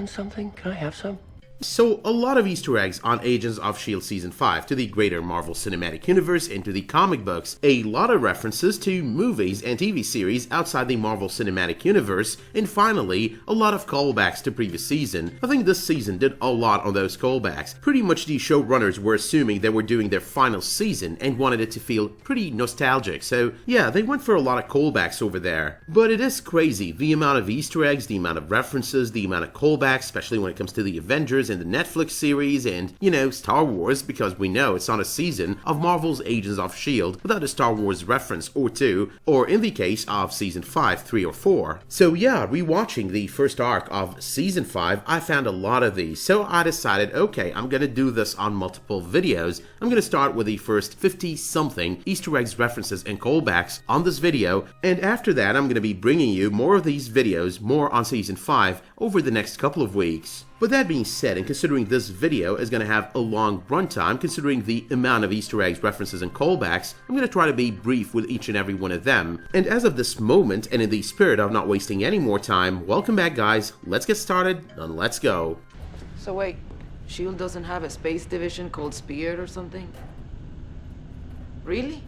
on something? Can I have some? So, a lot of Easter eggs on Agents of S.H.I.E.L.D. Season 5 to the greater Marvel Cinematic Universe and to the comic books. A lot of references to movies and TV series outside the Marvel Cinematic Universe, and finally, a lot of callbacks to previous season. I think this season did a lot on those callbacks. Pretty much the showrunners were assuming they were doing their final season and wanted it to feel pretty nostalgic, so yeah, they went for a lot of callbacks over there. But it is crazy, the amount of Easter eggs, the amount of references, the amount of callbacks, especially when it comes to the Avengers and the Netflix series and, you know, Star Wars, because we know it's on a season of Marvel's Agents of S.H.I.E.L.D. without a Star Wars reference or two, or in the case of Season 5, 3 or 4. So yeah, rewatching the first arc of Season 5, I found a lot of these, so I decided, okay, I'm gonna do this on multiple videos. I'm gonna start with the first 50-something Easter eggs, references, and callbacks on this video, and after that I'm gonna be bringing you more of these videos, more on Season 5, over the next couple of weeks. But that being said, and considering this video is going to have a long runtime, considering the amount of Easter eggs, references, and callbacks, I'm going to try to be brief with each and every one of them. And as of this moment, and in the spirit of not wasting any more time, welcome back guys, let's get started, and let's go. So wait, S.H.I.E.L.D. doesn't have a space division called Spear or something? Really?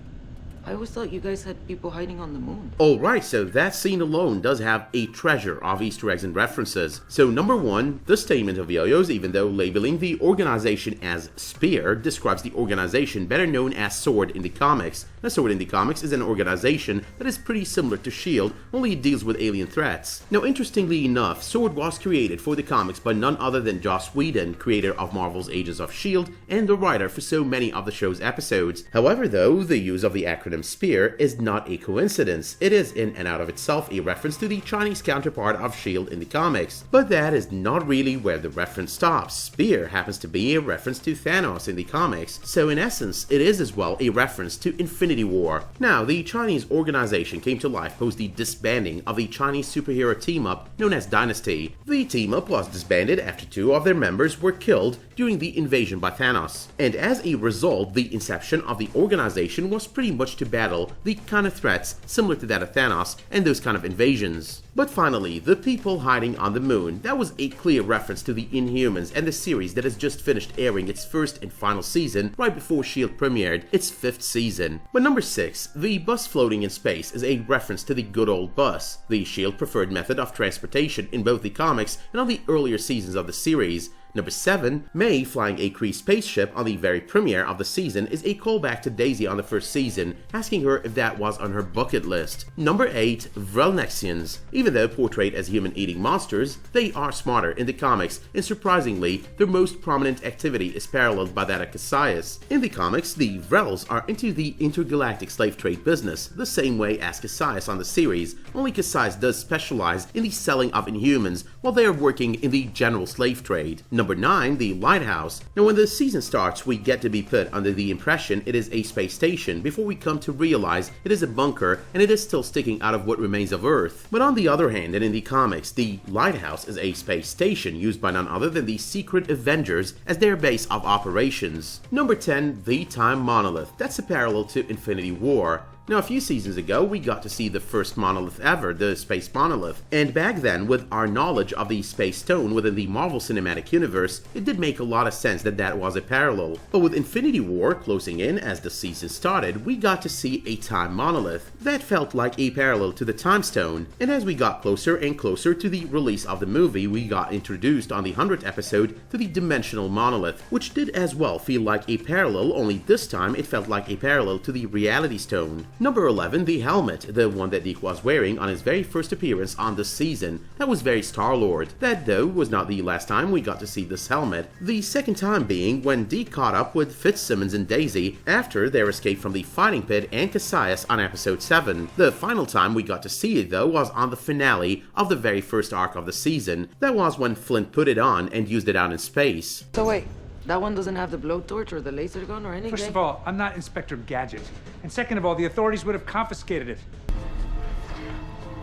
I always thought you guys had people hiding on the moon. Alright, so that scene alone does have a treasure of Easter eggs and references. So number one, the statement of Yo-Yo's, even though labeling the organization as Spear, describes the organization better known as SWORD in the comics. Now, SWORD in the comics is an organization that is pretty similar to S.H.I.E.L.D., only it deals with alien threats. Now, interestingly enough, SWORD was created for the comics by none other than Joss Whedon, creator of Marvel's Agents of S.H.I.E.L.D. and the writer for so many of the show's episodes. However though, the use of the acronym Spear is not a coincidence. It is in and out of itself a reference to the Chinese counterpart of S.H.I.E.L.D. in the comics. But that is not really where the reference stops. Spear happens to be a reference to THANOS in the comics, so in essence, it is as well a reference to Infinity War. Now, the Chinese organization came to life post the disbanding of the Chinese superhero team-up known as Dynasty. The team-up was disbanded after 2 of their members were killed during the invasion by Thanos. And as a result, the inception of the organization was pretty much to battle the kind of threats similar to that of Thanos and those kind of invasions. But finally, the people hiding on the moon, that was a clear reference to the Inhumans and the series that has just finished airing its first and final season right before S.H.I.E.L.D. premiered its 5th season. But number 6, the bus floating in space is a reference to the good old bus, the S.H.I.E.L.D. preferred method of transportation in both the comics and on the earlier seasons of the series. Number 7, May flying a Kree spaceship on the very premiere of the season is a callback to Daisy on the first season, asking her if that was on her bucket list. Number 8, VRELLNEXIANS. Even though portrayed as human-eating monsters, they are smarter in the comics, and surprisingly, their most prominent activity is paralleled by that of Cassius. In the comics, the Vrels are into the intergalactic slave trade business, the same way as Cassius on the series, only Cassius does specialize in the selling of Inhumans, while they are working in the general slave trade. Number 9, the Lighthouse. Now when the season starts, we get to be put under the impression it is a space station before we come to realize it is a bunker and it is still sticking out of what remains of Earth. But on the other hand, and in the comics, the Lighthouse is a space station used by none other than the secret Avengers as their base of operations. Number 10, the Time Monolith. That's a parallel to Infinity War. Now, a few seasons ago, we got to see the first monolith ever, the Space Monolith, and back then, with our knowledge of the Space Stone within the Marvel Cinematic Universe, it did make a lot of sense that that was a parallel. But with Infinity War closing in as the season started, we got to see a Time Monolith. That felt like a parallel to the Time Stone, and as we got closer and closer to the release of the movie, we got introduced on the 100th episode to the Dimensional Monolith, which did as well feel like a parallel, only this time it felt like a parallel to the Reality Stone. Number 11, the helmet, the one that Deke was wearing on his very first appearance on this season. That was very Star-Lord. That, though, was not the last time we got to see this helmet. The second time being when Deke caught up with FITZSIMMONS and Daisy after their escape from the fighting pit and Cassius on episode 7. The final time we got to see it, though, was on the finale of the very first arc of the season. That was when Flint put it on and used it out in space. So wait, that one doesn't have the blowtorch or the laser gun or anything? First of all, I'm not Inspector Gadget. And second of all, the authorities would have confiscated it.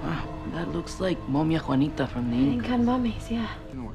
Wow, that looks like Momia Juanita from the Incan mummies, yeah. You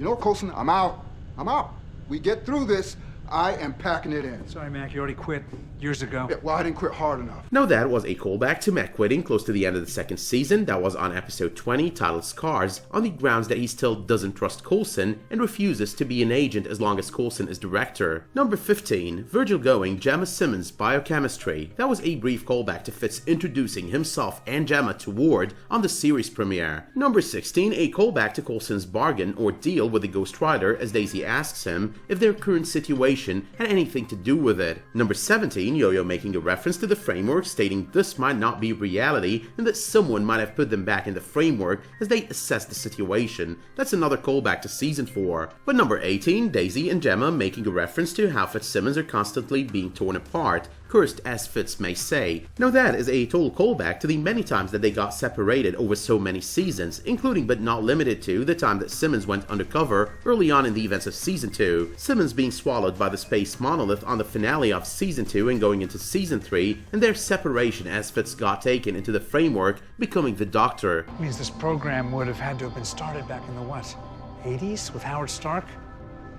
know what, Coulson? I'm out. We get through this. I am packing it in. Sorry, Mac, you already quit years ago. Yeah, well, I didn't quit hard enough. Now that was a callback to Mac quitting close to the end of the second season. That was on episode 20 titled Scars, on the grounds that he still doesn't trust Coulson and refuses to be an agent as long as Coulson is director. Number 15, Virgil going JEMMA Simmons Biochemistry. That was a brief callback to Fitz introducing himself and JEMMA to Ward on the series premiere. Number 16, a callback to Coulson's bargain or deal with the Ghost Rider as Daisy asks him if their current situation had anything to do with it. Number 17, Yo-Yo making a reference to the framework, stating this might not be reality and that someone might have put them back in the framework as they assess the situation. That's another callback to season 4. But number 18, Daisy and JEMMA making a reference to how FITZSIMMONS are constantly being torn apart, cursed as Fitz may say. Now that is a total callback to the many times that they got separated over so many seasons, including but not limited to the time that Simmons went undercover early on in the events of season 2, Simmons being swallowed by the space monolith on the finale of season 2 and going into season 3, and their separation as Fitz got taken into the framework, becoming the Doctor. Means this program would have had to have been started back in the what, 80s with Howard Stark?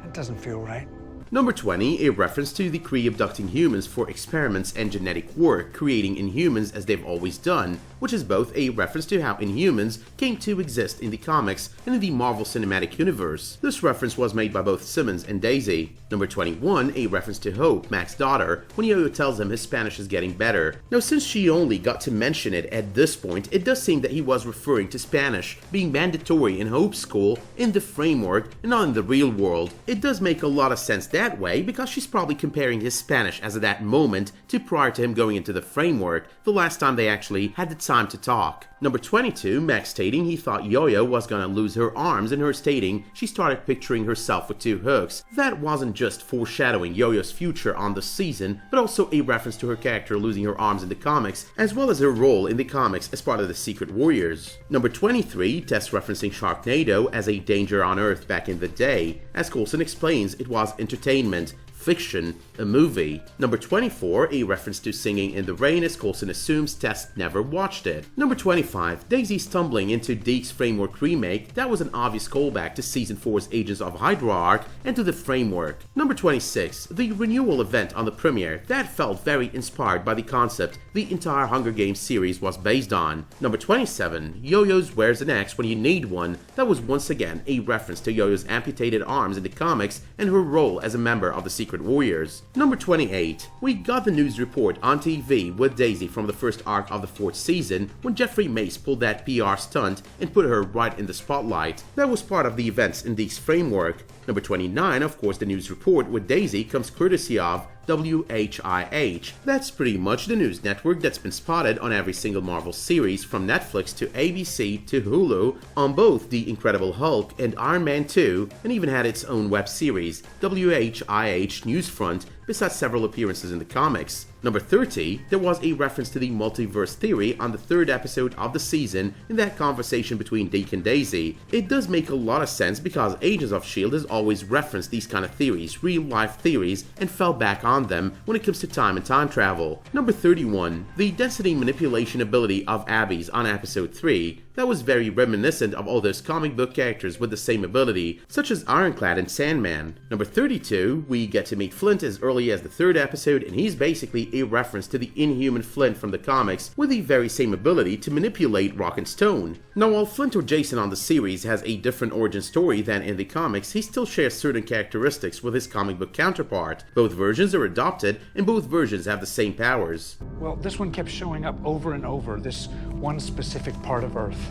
That doesn't feel right. Number 20, a reference to the Kree abducting humans for experiments and genetic work, creating Inhumans as they've always done, which is both a reference to how Inhumans came to exist in the comics and in the Marvel Cinematic Universe. This reference was made by both Simmons and Daisy. Number 21, a reference to Hope, Mac's daughter, when Yo-Yo tells him his Spanish is getting better. Now, since she only got to mention it at this point, it does seem that he was referring to Spanish being mandatory in Hope's school, in the framework, and not in the real world. It does make a lot of sense that way, because she's probably comparing his Spanish as of that moment to prior to him going into the framework, the last time they actually had the time to talk. Number 22, Mac stating he thought Yo-Yo was gonna lose her arms, and her stating she started picturing herself with 2 hooks. That wasn't just foreshadowing Yo-Yo's future on the season, but also a reference to her character losing her arms in the comics, as well as her role in the comics as part of the Secret Warriors. Number 23, Tess referencing Sharknado as a danger on Earth back in the day. As Coulson explains, it was entertainment, fiction, a movie. Number 24, a reference to Singing in the Rain as Coulson assumes Tess never watched it. Number 25, Daisy stumbling into Deke's Framework remake. That was an obvious callback to Season 4's Agents of HYDRA arc and to the framework. Number 26, the renewal event on the premiere. That felt very inspired by the concept the entire Hunger Games series was based on. Number 27, Yo-Yo's Where's an Axe When You Need One. That was once again a reference to Yo-Yo's amputated arms in the comics and her role as a member of the Secret Warriors. Number 28, we got the news report on TV with Daisy from the first arc of the 4th season when Jeffrey Mace pulled that PR stunt and put her right in the spotlight. That was part of the events in Deke's framework. Number 29, of course, the news report with Daisy comes courtesy of WHIH. That's pretty much the news network that's been spotted on every single Marvel series from Netflix to ABC to Hulu, on both The Incredible Hulk and Iron Man 2, and even had its own web series, WHIH Newsfront, besides several appearances in the comics. Number 30, there was a reference to the multiverse theory on the 3rd episode of the season in that conversation between Deke and Daisy. It does make a lot of sense because Agents of S.H.I.E.L.D. has always referenced these kind of theories, real-life theories, and fell back on them when it comes to time and time travel. Number 31, the density manipulation ability of Abby's on episode 3. That was very reminiscent of all those comic book characters with the same ability, such as Ironclad and Sandman. Number 32, we get to meet Flint as early as the 3rd episode, and he's basically a reference to the Inhuman Flint from the comics with the very same ability to manipulate rock and stone. Now, while Flint or JAYCEN on the series has a different origin story than in the comics, he still shares certain characteristics with his comic book counterpart. Both versions are adopted, and both versions have the same powers. Well, this one kept showing up over and over, this one specific part of Earth.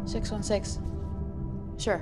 616. Sure,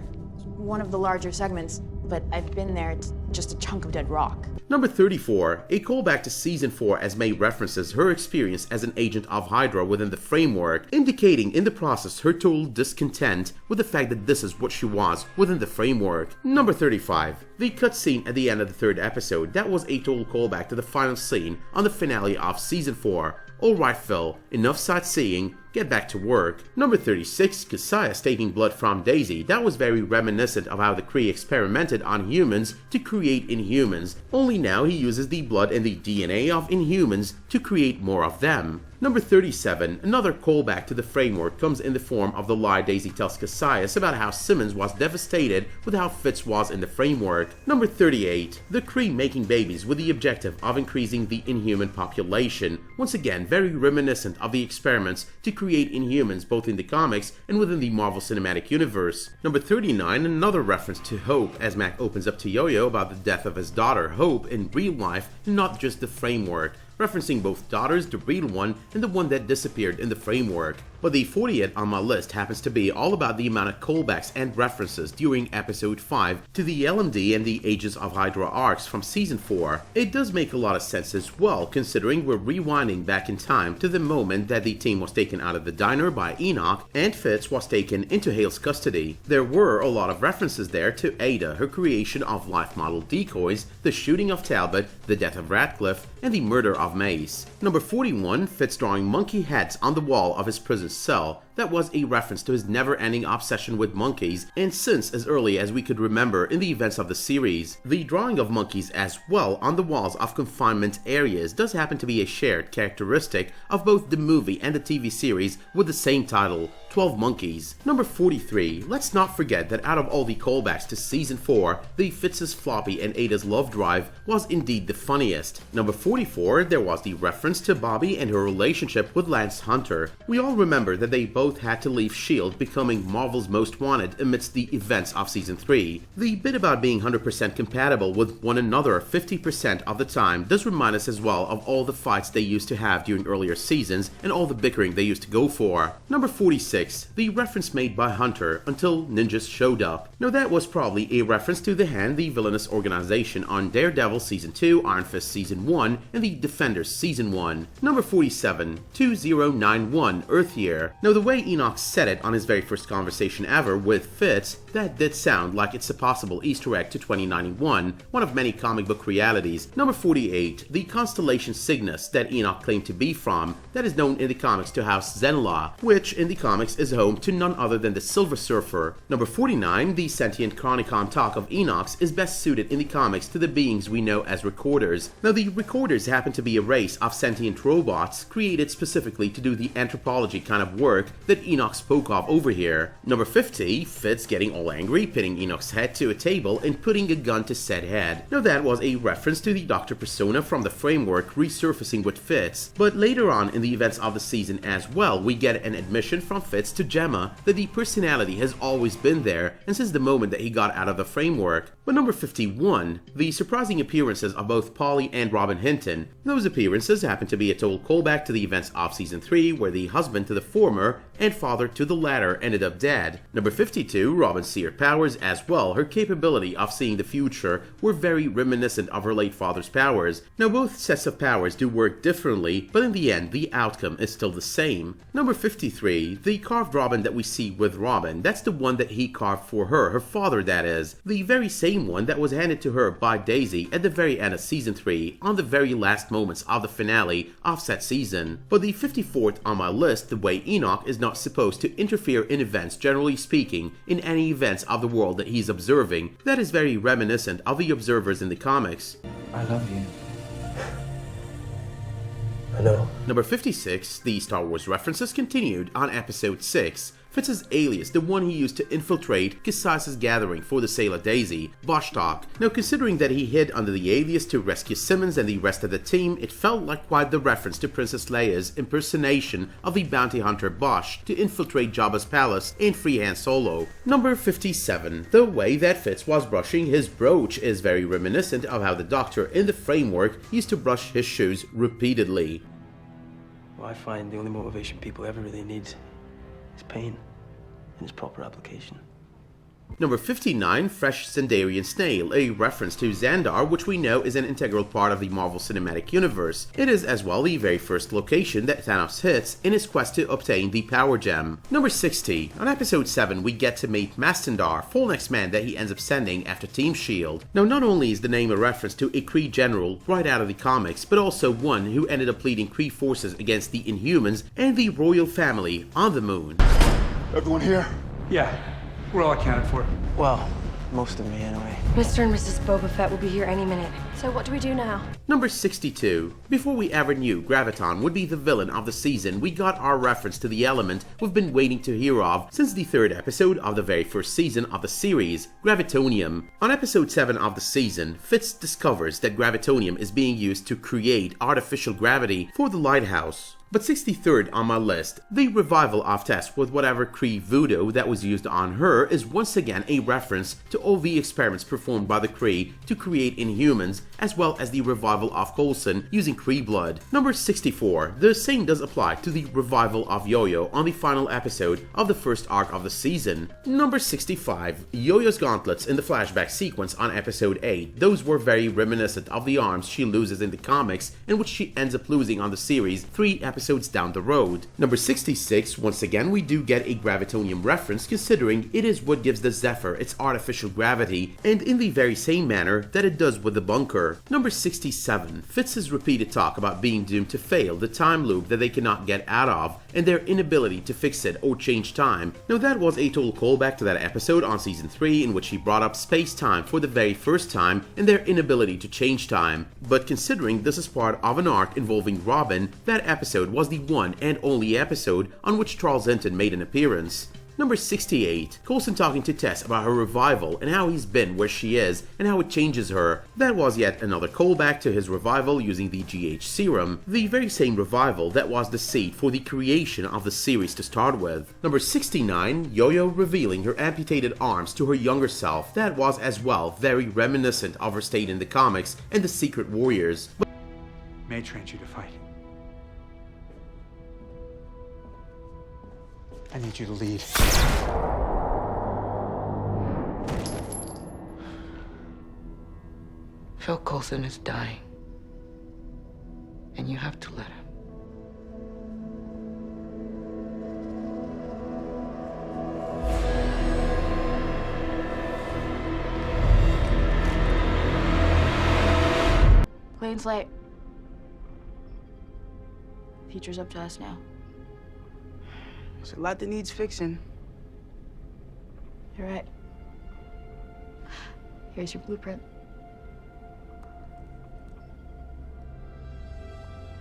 one of the larger segments, but I've been there. It's just a chunk of dead rock. Number 34, a callback to Season 4 as May references her experience as an agent of HYDRA within the framework, indicating in the process her total discontent with the fact that this is what she was within the framework. Number 35, the cutscene at the end of the 3rd episode. That was a total callback to the final scene on the finale of Season 4. Alright Phil, enough sightseeing, get back to work. Number 36, EGGSI taking blood from Daisy. That was very reminiscent of how the Kree experimented on humans to create Inhumans, only now he uses the blood and the DNA of Inhumans to create more of them. Number 37, another callback to the framework comes in the form of the lie Daisy tells EGGSI about how Simmons was devastated with how Fitz was in the framework. Number 38, the Kree making babies with the objective of increasing the Inhuman population. Once again, very reminiscent of the experiments to create Inhumans both in the comics and within the Marvel Cinematic Universe. Number 39, another reference to Hope as Mac opens up to Yo-Yo about the death of his daughter Hope in real life and not just the framework, referencing both daughters, the real one and the one that disappeared in the framework. But the 40th on my list happens to be all about the amount of callbacks and references during episode 5 to the LMD and the Ages of Hydra arcs from season 4. It does make a lot of sense as well, considering we're rewinding back in time to the moment that the team was taken out of the diner by Enoch and Fitz was taken into Hale's custody. There were a lot of references there to Ada, her creation of life model decoys, the shooting of Talbot, the death of Radcliffe, and the murder of Mace. Number 41, Fitz drawing monkey heads on the wall of his prison cell. That was a reference to his never-ending obsession with monkeys, and since as early as we could remember in the events of the series. The drawing of monkeys as well on the walls of confinement areas does happen to be a shared characteristic of both the movie and the TV series with the same title, 12 Monkeys. Number 43, let's not forget that out of all the callbacks to season 4, the Fitz's floppy and Ada's love drive was indeed the funniest. Number 44, there was the reference to Bobby and her relationship with Lance Hunter. We all remember that they both had to leave S.H.I.E.L.D., becoming Marvel's most wanted amidst the events of season 3. The bit about being 100% compatible with one another 50% of the time does remind us as well of all the fights they used to have during earlier seasons and all the bickering they used to go for. Number 46, the reference made by Hunter until ninjas showed up. Now that was probably a reference to the Hand, the villainous organization on Daredevil season 2, Iron Fist season 1, and the Defenders season 1. Number 47, 2091 Earth Year. Now the way Enoch said it on his very first conversation ever with Fitz, that did sound like it's a possible Easter egg to 2091, one of many comic book realities. Number 48, the constellation Cygnus that Enoch claimed to be from, that is known in the comics to House Zenla, which in the comics is home to none other than the Silver Surfer. Number 49, the sentient Chronicon talk of Enoch's is best suited in the comics to the beings we know as Recorders. Now the Recorders happen to be a race of sentient robots created specifically to do the anthropology kind of work that Enoch spoke of over here. Number 50, Fitz getting all angry, pinning Enoch's head to a table and putting a gun to said head. Now that was a reference to the Doctor persona from the framework resurfacing with Fitz, but later on in the events of the season as well, we get an admission from Fitz to JEMMA that the personality has always been there and since the moment that he got out of the framework. But number 51, the surprising appearances of both Polly and Robin Hinton. Those appearances happen to be a total callback to the events of season 3 where the husband to the former and father to the latter ended up dead. Number 52, Robin's seer powers as well, her capability of seeing the future were very reminiscent of her late father's powers. Now both sets of powers do work differently, but in the end the outcome is still the same. Number 53, the carved Robin that we see with Robin, that's the one that he carved for her, her father that is. The very same one that was handed to her by Daisy at the very end of season 3, on the very last moments of the finale of said season. But the 54th on my list, the way Enoch is not supposed to interfere in events generally speaking in any events of the world that he's observing, that is very reminiscent of the observers in the comics. I love you. I know. Number 56, the Star Wars references continued on episode 6. Fitz's alias, the one he used to infiltrate EGGSI's gathering for the Sailor Daisy, Vostok. Now considering that he hid under the alias to rescue Simmons and the rest of the team, it felt like quite the reference to Princess Leia's impersonation of the bounty hunter Bosch to infiltrate Jabba's palace and free Han Solo. Number 57, the way that Fitz was brushing his brooch is very reminiscent of how the Doctor in the framework used to brush his shoes repeatedly. Well, I find the only motivation people ever really need is pain in its proper application. Number 59, Fresh Sandarian Snail, a reference to Xandar, which we know is an integral part of the Marvel Cinematic Universe. It is as well the very first location that Thanos hits in his quest to obtain the Power Gem. Number 60, on episode 7 we get to meet MASTON-DAR, full next man that he ends up sending after Team S.H.I.E.L.D. Now not only is the name a reference to a Kree general right out of the comics, but also one who ended up leading Kree forces against the Inhumans and the royal family on the moon. Everyone here? Yeah, we're all accounted for. Well, most of me anyway. Mr. and Mrs. Boba Fett will be here any minute. So what do we do now? Number 62. Before we ever knew Graviton would be the villain of the season, we got our reference to the element we've been waiting to hear of since the 3rd episode of the very first season of the series, Gravitonium. On episode 7 of the season, Fitz discovers that Gravitonium is being used to create artificial gravity for the lighthouse. But 63rd on my list, the revival of Tess with whatever Kree voodoo that was used on her is once again a reference to all the experiments performed by the Kree to create Inhumans, as well as the revival of Coulson using Kree blood. Number 64, the same does apply to the revival of Yo-Yo on the final episode of the first arc of the season. Number 65, Yo-Yo's gauntlets in the flashback sequence on episode 8. Those were very reminiscent of the arms she loses in the comics and which she ends up losing on the series 3 episodes down the road. Number 66, once again we do get a Gravitonium reference considering it is what gives the Zephyr its artificial gravity and in the very same manner that it does with the bunker. Number 67, Fitz's repeated talk about being doomed to fail, the time loop that they cannot get out of, and their inability to fix it or change time. Now that was a total callback to that episode on season 3 in which he brought up space-time for the very first time and their inability to change time. But considering this is part of an arc involving Robin, that episode was the one and only episode on which Charles Enton made an appearance. Number 68, Coulson talking to Tess about her revival and how he's been where she is and how it changes her. That was yet another callback to his revival using the GH serum, the very same revival that was the seed for the creation of the series to start with. Number 69, Yo-Yo revealing her amputated arms to her younger self. That was as well very reminiscent of her state in the comics and the Secret Warriors. May trained you to fight. I need you to lead. Phil Coulson is dying. And you have to let him. Clean slate. Future's up to us now. There's a lot that needs fixing. You're right. Here's your blueprint.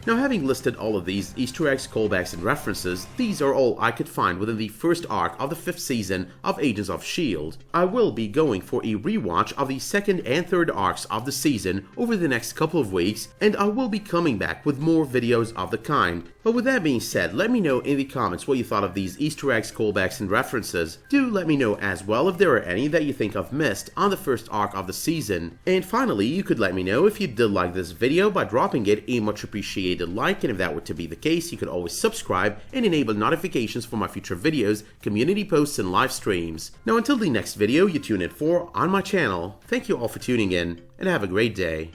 Now, having listed all of these Easter eggs, callbacks, and references, these are all I could find within the first arc of the 5th season of Agents of S.H.I.E.L.D. I will be going for a rewatch of the 2nd and 3rd arcs of the season over the next couple of weeks, and I will be coming back with more videos of the kind. But with that being said, let me know in the comments what you thought of these Easter eggs, callbacks, and references. Do let me know as well if there are any that you think I've missed on the first arc of the season. And finally, you could let me know if you did like this video by dropping it a much appreciated like, and if that were to be the case, you could always subscribe and enable notifications for my future videos, community posts, and live streams. Now until the next video you tune in for on my channel, thank you all for tuning in, and have a great day.